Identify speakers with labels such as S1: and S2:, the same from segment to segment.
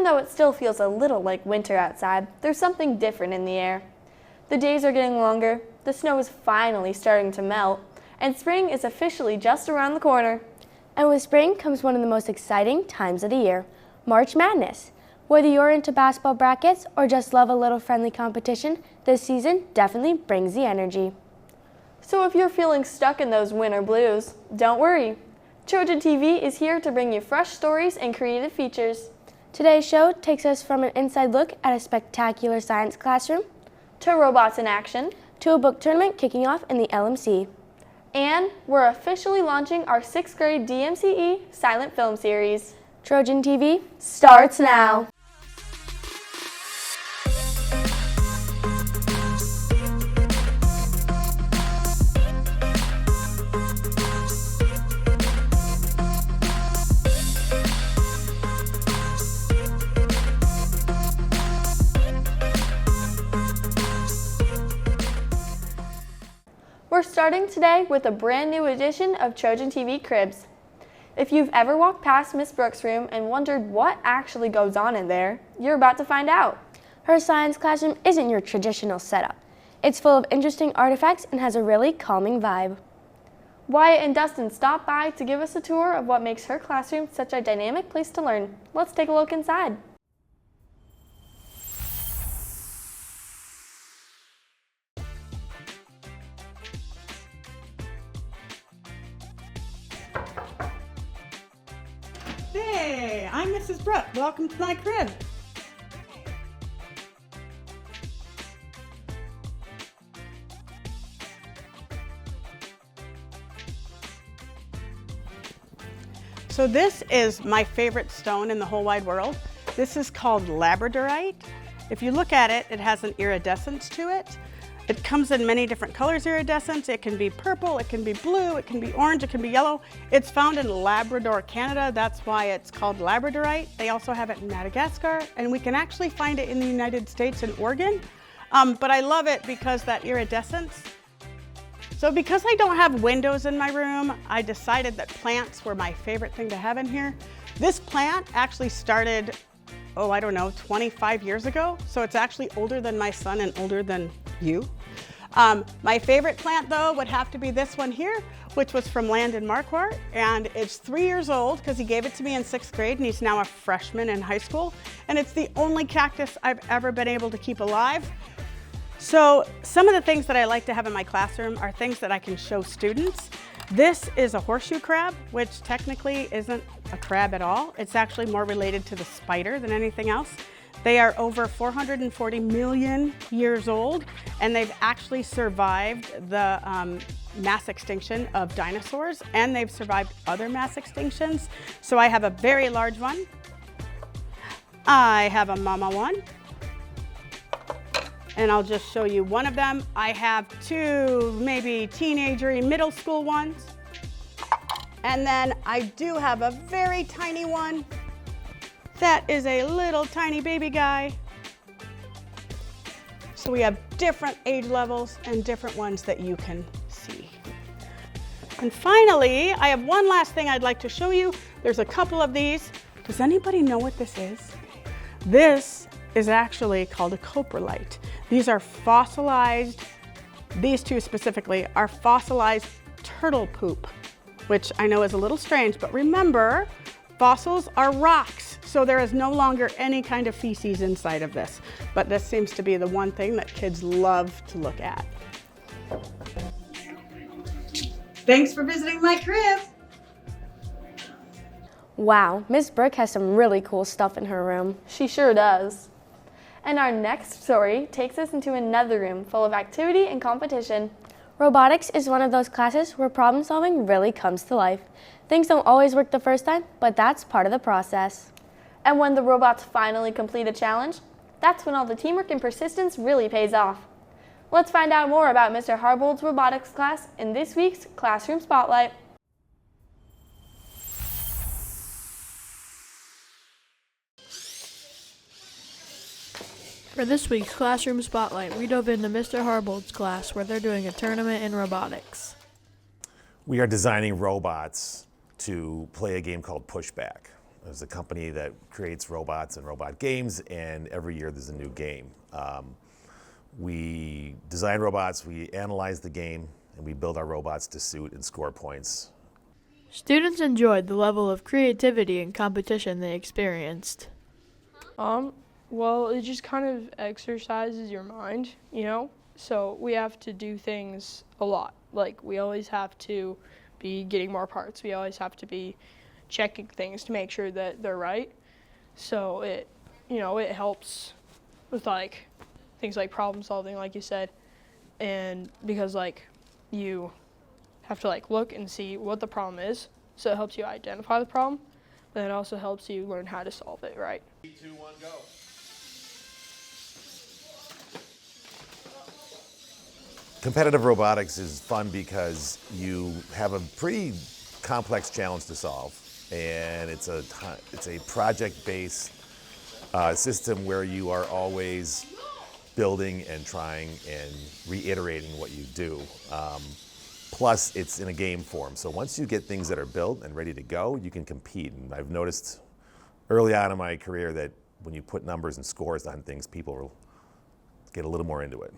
S1: though it still feels a little like winter outside, there's something different in the air. The days are getting longer, the snow is finally starting to melt, and spring is officially just around the corner.
S2: And with spring comes one of the most exciting times of the year, March Madness. Whether you're into basketball brackets or just love a little friendly competition, this season definitely brings the energy.
S1: So if you're feeling stuck in those winter blues, don't worry. Trojan TV is here to bring you fresh stories and creative features.
S2: Today's show takes us from an inside look at a spectacular science classroom,
S1: to robots in action,
S2: to a book tournament kicking off in the LMC.
S1: And we're officially launching our 6th grade DMCE silent film series.
S2: Trojan TV starts now.
S1: We're starting today with a brand new edition of Trojan TV Cribs. If you've ever walked past Miss Brooks' room and wondered what actually goes on in there, you're about to find out.
S2: Her science classroom isn't your traditional setup. It's full of interesting artifacts and has a really calming vibe.
S1: Wyatt and Dustin stopped by to give us a tour of what makes her classroom such a dynamic place to learn. Let's take a look inside.
S3: Hey, I'm Mrs. Brooke. Welcome to my crib. So this is my favorite stone in the whole wide world. This is called labradorite. If you look at it, it has an iridescence to it. It comes in many different colors, iridescence. It can be purple, it can be blue, it can be orange, it can be yellow. It's found in Labrador, Canada. That's why it's called labradorite. They also have it in Madagascar, and we can actually find it in the United States in Oregon. But I love it because that iridescence. So because I don't have windows in my room, I decided that plants were my favorite thing to have in here. This plant actually started, 25 years ago. So it's actually older than my son and older than you. My favorite plant though would have to be this one here, which was from Landon Marquardt, and it's 3 years old because he gave it to me in 6th grade and he's now a freshman in high school. And it's the only cactus I've ever been able to keep alive. So some of the things that I like to have in my classroom are things that I can show students. This is a horseshoe crab, which technically isn't a crab at all. It's actually more related to the spider than anything else. They are over 440 million years old, and they've actually survived the mass extinction of dinosaurs, and they've survived other mass extinctions. So I have a very large one. I have a mama one. And I'll just show you one of them. I have two maybe teenager, middle school ones. And then I do have a very tiny one. That is a little tiny baby guy. So we have different age levels and different ones that you can see. And finally, I have one last thing I'd like to show you. There's a couple of these. Does anybody know what this is? This is actually called a coprolite. These are fossilized, these two specifically, are fossilized turtle poop, which I know is a little strange, but remember, fossils are rocks, so there is no longer any kind of feces inside of this. But this seems to be the one thing that kids love to look at. Thanks for visiting my crib.
S2: Wow, Miss Brooke has some really cool stuff in her room.
S1: She sure does. And our next story takes us into another room full of activity and competition.
S2: Robotics is one of those classes where problem solving really comes to life. Things don't always work the first time, but that's part of the process.
S1: And when the robots finally complete a challenge, that's when all the teamwork and persistence really pays off. Let's find out more about Mr. Harbold's robotics class in this week's Classroom Spotlight.
S4: For this week's Classroom Spotlight, we dove into Mr. Harbold's class where they're doing a tournament in robotics.
S5: We are designing robots to play a game called Pushback. There's a company that creates robots and robot games, and every year there's a new game. We design robots, we analyze the game, and we build our robots to suit and score points.
S4: Students enjoyed the level of creativity and competition they experienced.
S6: Well, it just kind of exercises your mind, So we have to do things a lot. Like, we always have to be getting more parts. We always have to be checking things to make sure that they're right. So it helps with, like, things like problem solving, like you said. And because, like, you have to, like, look and see what the problem is. So it helps you identify the problem, but it also helps you learn how to solve it, right?
S5: 3, 2, 1, go. Competitive robotics is fun because you have a pretty complex challenge to solve, and it's a project-based system where you are always building and trying and reiterating what you do. Plus, it's in a game form, so once you get things that are built and ready to go, you can compete. And I've noticed early on in my career that when you put numbers and scores on things, people will get a little more into it.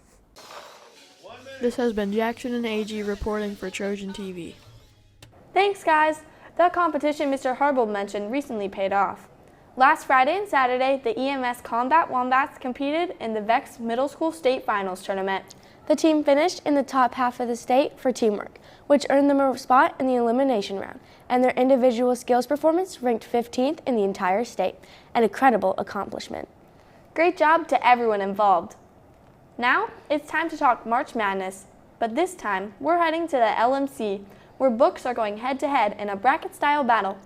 S4: This has been Jackson and AG reporting for Trojan TV.
S1: Thanks, guys. That competition Mr. Harbold mentioned recently paid off. Last Friday and Saturday, the EMS Combat Wombats competed in the VEX Middle School State Finals tournament.
S2: The team finished in the top half of the state for teamwork, which earned them a spot in the elimination round, and their individual skills performance ranked 15th in the entire state, an incredible accomplishment.
S1: Great job to everyone involved. Now, it's time to talk March Madness, but this time, we're heading to the LMC, where books are going head-to-head in a bracket-style battle.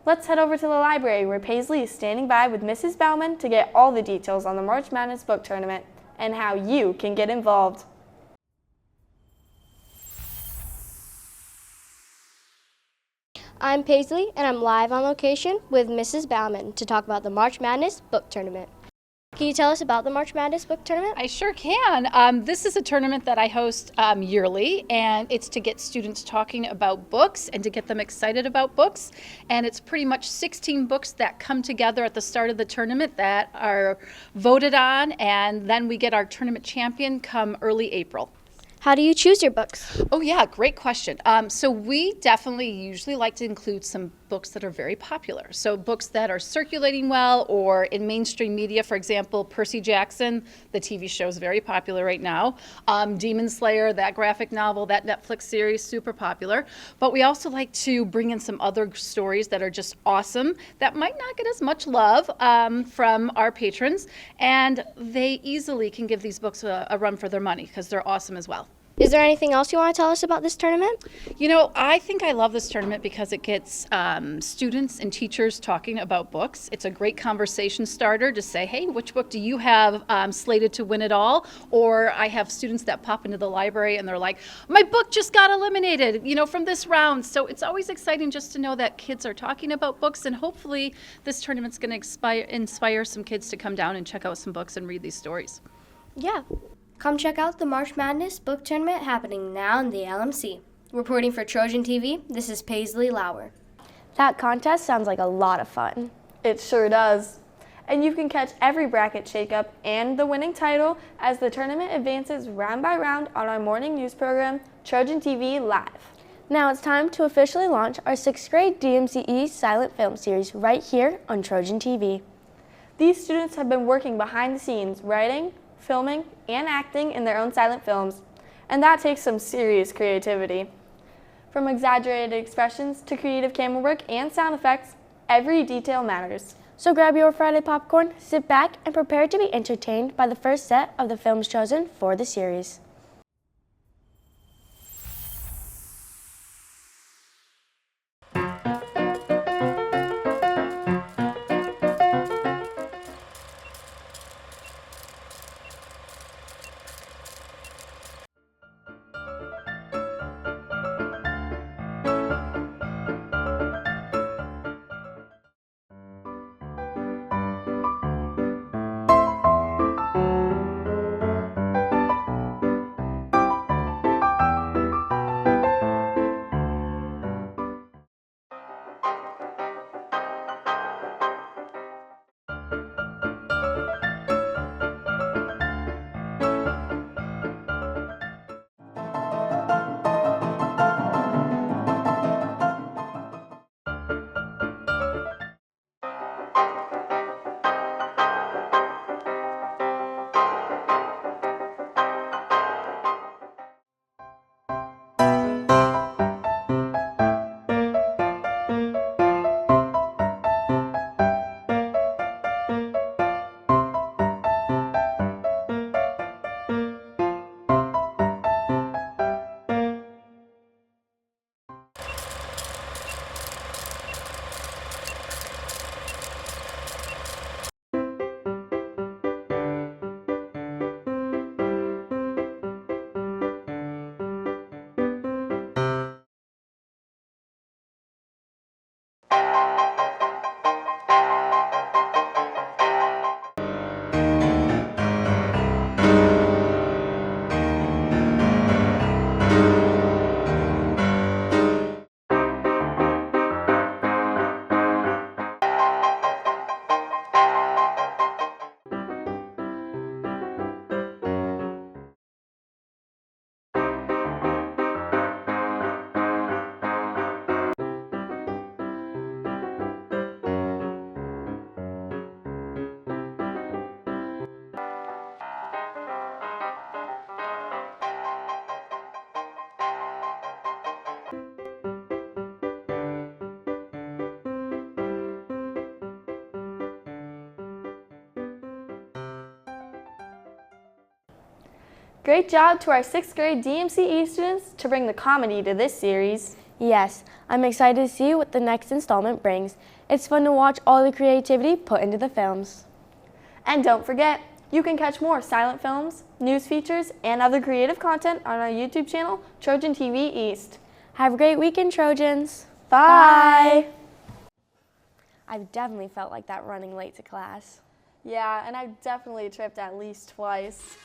S1: Let's head over to the library where Paisley is standing by with Mrs. Bauman to get all the details on the March Madness book tournament and how you can get involved.
S7: I'm Paisley, and I'm live on location with Mrs. Bauman to talk about the March Madness book tournament. Can you tell us about the March Madness book tournament?
S8: I sure can. This is a tournament that I host yearly, and it's to get students talking about books and to get them excited about books. And it's pretty much 16 books that come together at the start of the tournament that are voted on, and then we get our tournament champion come early April.
S7: How do you choose your books?
S8: Oh yeah, great question. So we definitely usually like to include some books that are very popular. So books that are circulating well or in mainstream media. For example, Percy Jackson, the TV show is very popular right now. Demon Slayer, that graphic novel, that Netflix series, super popular. But we also like to bring in some other stories that are just awesome that might not get as much love from our patrons. And they easily can give these books a run for their money because they're awesome as well.
S7: Is there anything else you want to tell us about this tournament?
S8: You know, I think I love this tournament because it gets students and teachers talking about books. It's a great conversation starter to say, hey, which book do you have slated to win it all? Or I have students that pop into the library and they're like, my book just got eliminated, from this round. So it's always exciting just to know that kids are talking about books, and hopefully this tournament's going to inspire some kids to come down and check out some books and read these stories.
S7: Yeah. Come check out the March Madness book tournament happening now in the LMC. Reporting for Trojan TV, this is Paisley Lauer.
S2: That contest sounds like a lot of fun.
S1: It sure does. And you can catch every bracket shakeup and the winning title as the tournament advances round by round on our morning news program, Trojan TV Live.
S2: Now it's time to officially launch our 6th grade DMCE silent film series right here on Trojan TV.
S1: These students have been working behind the scenes, writing, filming, and acting in their own silent films, and that takes some serious creativity. From exaggerated expressions to creative camera work and sound effects, every detail matters.
S2: So grab your Friday popcorn, sit back, and prepare to be entertained by the first set of the films chosen for the series.
S1: Great job to our 6th grade DMCE students to bring the comedy to this series.
S2: Yes, I'm excited to see what the next installment brings. It's fun to watch all the creativity put into the films.
S1: And don't forget, you can catch more silent films, news features, and other creative content on our YouTube channel, Trojan TV East.
S2: Have a great weekend, Trojans.
S1: Bye!
S2: I've definitely felt like that running late to class.
S1: Yeah, and I've definitely tripped at least twice.